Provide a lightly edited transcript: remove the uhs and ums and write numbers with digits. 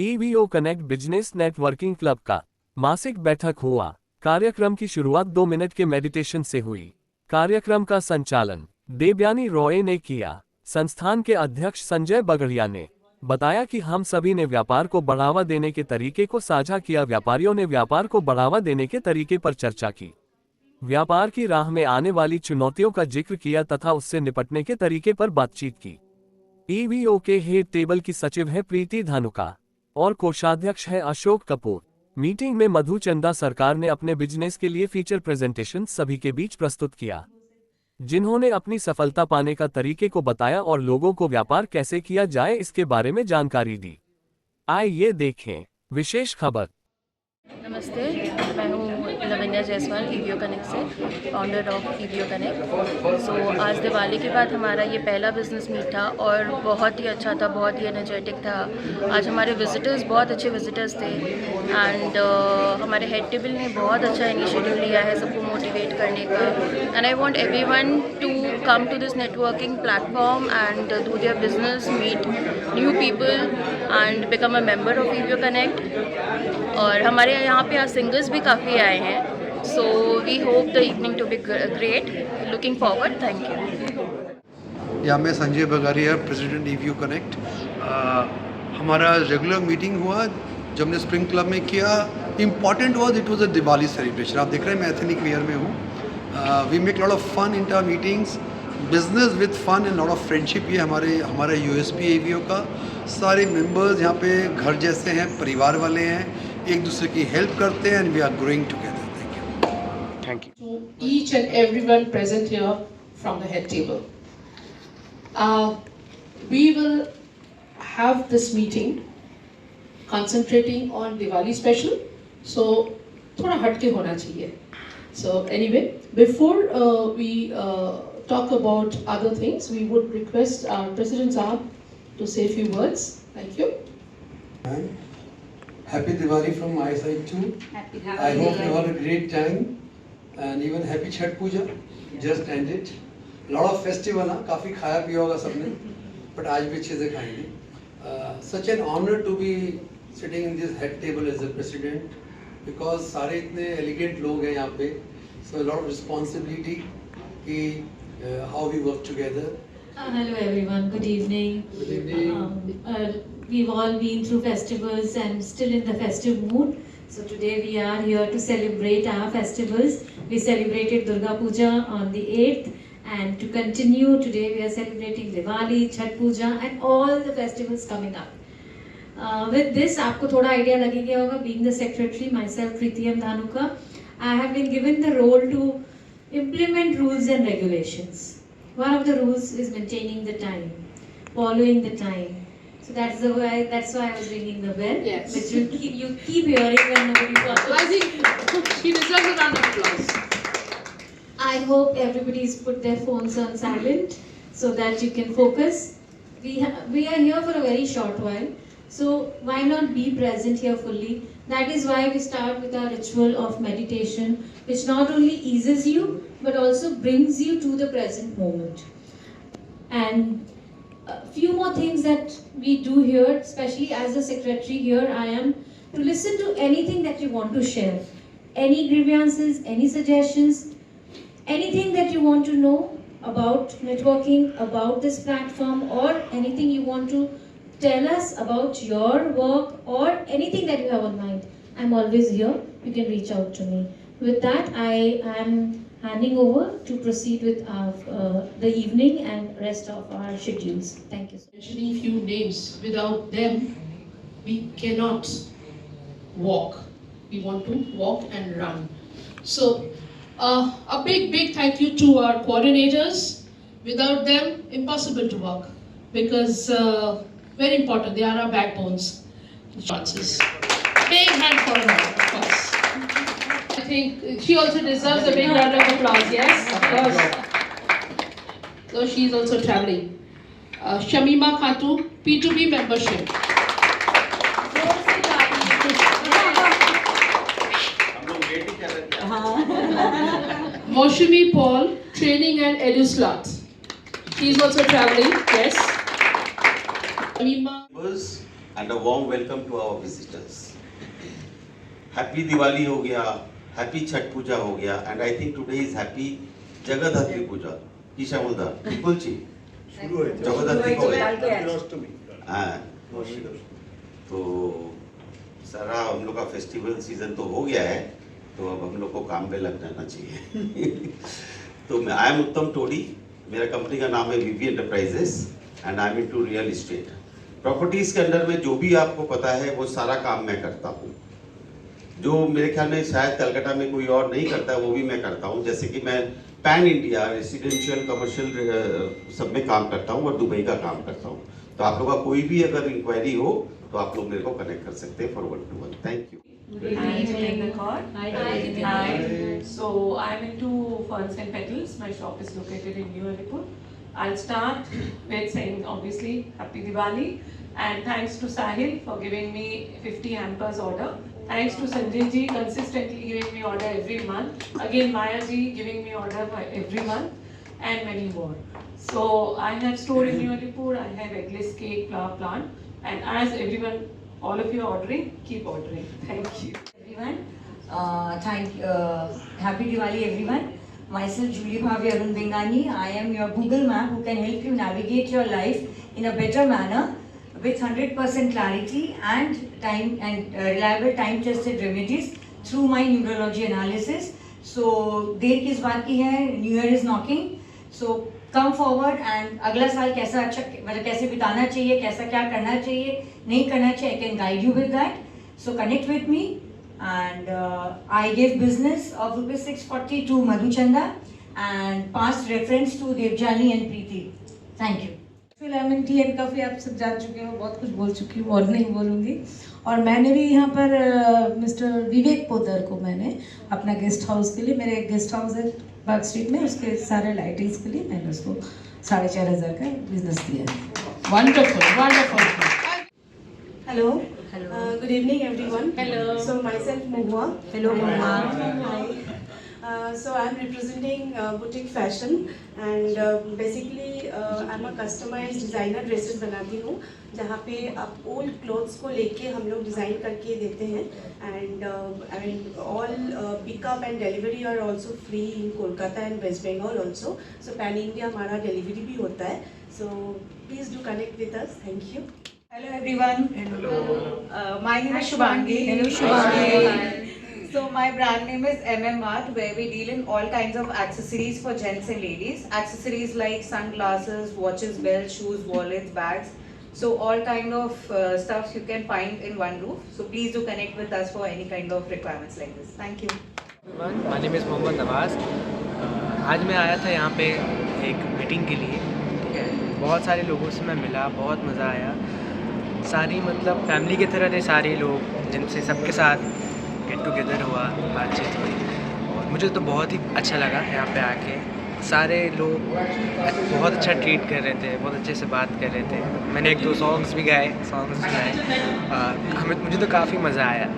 EVO connect business networking club का मासिक बैठक हुआ। कार्यक्रम की शुरुआत 2 मिनट के मेडिटेशन से हुई। कार्यक्रम का संचालन देवयानी रॉय ने किया। संस्थान के अध्यक्ष संजय बगड़िया ने बताया कि हम सभी ने व्यापार को बढ़ावा देने के तरीके को साझा किया। व्यापारियों ने व्यापार को बढ़ावा देने के तरीके पर चर्चा की, व्यापार की राह में आने वाली चुनौतियों का जिक्र किया तथा उससे निपटने के तरीके पर बातचीत की। ईवीओ के हेड टेबल की सचिव है प्रीति धानुका और कोषाध्यक्ष है अशोक कपूर। मीटिंग में मधु चंदा सरकार ने अपने बिजनेस के लिए फीचर प्रेजेंटेशन सभी के बीच प्रस्तुत किया, जिन्होंने अपनी सफलता पाने का तरीके को बताया और लोगों को व्यापार कैसे किया जाए इसके बारे में जानकारी दी। आइए देखें विशेष खबर। नमस्ते, मैं हूँ लवन्या जायसवाल ईवीओ कनेक्ट से, फाउंडर ऑफ ईवीओ कनेक्ट। सो आज दिवाली के बाद हमारा ये पहला बिजनेस मीट था और बहुत ही अच्छा था, बहुत ही एनर्जेटिक था। आज हमारे विजिटर्स बहुत अच्छे विजिटर्स थे एंड हमारे हेड टेबल ने बहुत अच्छा इनिशिएटिव लिया है सबको मोटिवेट करने का। And I want everyone to come to this networking platform and do their business, meet new people and become a member of EVO Connect. और हमारे यहाँ पे आज सिंगर्स भी काफ़ी आए हैं। So we hope the evening to be great, looking forward. Thank you. या मैं Sanjay Bagaria, president EVO Connect. हमारा रेगुलर मीटिंग हुआ जब हमने स्प्रिंग क्लब में किया। Important was it was a Diwali celebration. आप देख रहे हैं मैं एथनिक वियर में हूँ। We make lot of fun in our meetings, business with fun and lot of friendship. ये हमारा यूएसपी ईवीओ का। सारे मेंबर्स यहाँ पे घर जैसे हैं, परिवार वाले हैं, एक दूसरे की हेल्प करते हैं and we are growing together. Thank you. To each and everyone present here from the head table. We will have this meeting concentrating on Diwali special, so थोड़ा हटके होना चाहिए. So anyway, before we talk about other things, we would request our President Saab to say a few words. Thank you. Happy Diwali from my side too. I hope you had a great time and even happy Chhat Puja just ended. Lot of festival, काफी खाया पिया होगा सबने, but आज भी अच्छे से खाएंगे. Such an honor to be sitting in this head table as a president because सारे इतने elegant लोग हैं यहाँ पे, so a lot of responsibility कि how we work together. Hello everyone, good evening. Good evening. We've all been through festivals and still in the festive mood. So today we are here to celebrate our festivals. We celebrated Durga Puja on the 8th and to continue today we are celebrating Diwali, Chhat Puja and all the festivals coming up. With this, आपको थोड़ा idea लगी गया होगा. Being the secretary, myself Preeti Dhanuka, I have been given the role to implement rules and regulations. One of the rules is maintaining the time, following the time. So that's why I was ringing the bell. Yes. Which you keep hearing when nobody follows. I think she deserves a round of applause. I hope everybody's put their phones on silent so that you can focus. We are here for a very short while, so why not be present here fully? That is why we start with our ritual of meditation, which not only eases you but also brings you to the present moment. And a few more things that we do here, especially as a secretary here, I am to listen to anything that you want to share, any grievances, any suggestions, anything that you want to know about networking, about this platform, or anything you want to tell us about your work or anything that you have on mind. I'm always here. You can reach out to me. With that, I am handing over to proceed with the evening and rest of our schedules. Thank you. Mentioning few names, without them we cannot walk. We want to walk and run. So a big thank you to our coordinators. Without them, impossible to work because very important. They are our backbones. Chances. Big hand for her, of course. I think she also deserves a big round of applause. Yes, of course. So she is also traveling. Shamima Khatu, P2P membership. Moshimi Paul, training and EduSlot. She is also traveling. Yes. Shamima. Members and a warm welcome to our visitors. Happy Diwali हो गया, Happy Chhat Puja हो गया, and I think today is Happy Jagadhatri Puja. की शामुदा, कुलची, जगद्धात्री को हाँ, तो सारा हम लोग का फेस्टिवल सीजन तो हो गया है, तो अब हम लोग को काम पे लग जाना चाहिए। तो मैं आई एम उत्तम टोडी, मेरा कंपनी का नाम है VV enterprises and I am into real estate. Properties के अंदर में जो भी आपको पता है वो सारा काम मैं करता हूँ, जो मेरे ख्याल में शायद कलकत्ता में कोई और नहीं करता है वो भी मैं करता हूँ। जैसे कि मैं पैन इंडिया रेसिडेंशियल कमर्शियल सब में काम करता हूँ और दुबई का काम करता हूँ। तो आप लोग का कोई भी अगर इंक्वायरी हो तो आप लोग मेरे को कनेक्ट कर सकते हैं for 1-to-1। Thank you. Hi, Jayanta Kaur. Hi. So I'm into ferns and petals. My shop is located in New Alipur. I'll start with saying obviously Happy Diwali and thanks to Sahil for giving me 50 hampers order. Thanks to Sanjay ji consistently giving me order every month. Again Maya ji giving me order every month and many more. So I have store in New Alipur. I have eggless cake flower plant and as everyone, all of you are ordering, keep ordering. Thank you. Everyone, Happy Diwali everyone. Myself Julie Bhavi Arun Bengani. I am your Google map who can help you navigate your life in a better manner with 100% clarity and time and reliable time tested remedies through my numerology analysis. So देर किस बात की है, New Year is knocking. So come forward and अगला साल कैसा अच्छा मतलब कैसे बिताना चाहिए, कैसा क्या करना चाहिए, नहीं करना चाहिए, I can guide you with that. So connect with me and I gave business of ₹640 to Madhuchanda and passed reference to Devjani and Preeti. Thank you. Filament T and काफ़ी आप सब जान चुके हो, बहुत कुछ बोल चुकी हूँ और नहीं बोलूँगी। और मैंने भी यहाँ पर मिस्टर विवेक पोदर को मैंने अपना गेस्ट हाउस के लिए, मेरे एक गेस्ट हाउस है पार्क स्ट्रीट में, उसके सारे लाइटिंग्स के लिए मैंने उसको 4,500 का बिजनेस दिया है। Wonderful, wonderful. Hello. Good evening, everyone. Hello. So myself Mohua. Hello Mohua. Hi. So I'm representing boutique fashion and basically I'm a customized designer dresses बनाती हूँ, जहाँ पे आप old clothes को लेके हम लोग डिज़ाइन करके देते हैं and I mean all pickup and delivery are also free in Kolkata and West Bengal also. So pan India हमारा delivery भी होता है. So please do connect with us. Thank you. Hello everyone. Hello. My name is Shubhangi. Hello Shubhangi. So my brand name is MM Art, where we deal in all kinds of accessories for gents and ladies. Accessories like sunglasses, watches, belts, shoes, wallets, bags. So all kind of stuffs you can find in one roof. So please do connect with us for any kind of requirements like this. Thank you. My name is Mohammad Nawaz. आज मैं आया था यहाँ पे एक meeting के लिए, ठीक है। बहुत सारे लोगों से मैं मिला, बहुत मज़ा आया। सारी मतलब फैमिली की तरह थे सारे लोग, जिनसे सबके साथ गेट टुगेदर हुआ, बातचीत हुई और मुझे तो बहुत ही अच्छा लगा यहाँ पे आके। सारे लोग बहुत अच्छा ट्रीट कर रहे थे, बहुत अच्छे से बात कर रहे थे। मैंने 1-2 सॉन्ग्स भी गाए, मुझे तो काफ़ी मज़ा आया।